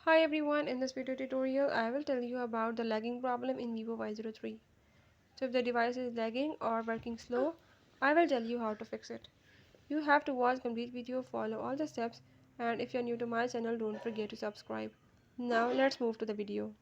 Hi everyone, in this video tutorial I will tell you about the lagging problem in Vivo Y03. So if the device is lagging or working slow, I will tell you how to fix it. You have to watch complete video, follow all the steps, and if you're new to my channel, don't forget to subscribe. Now let's move to the video.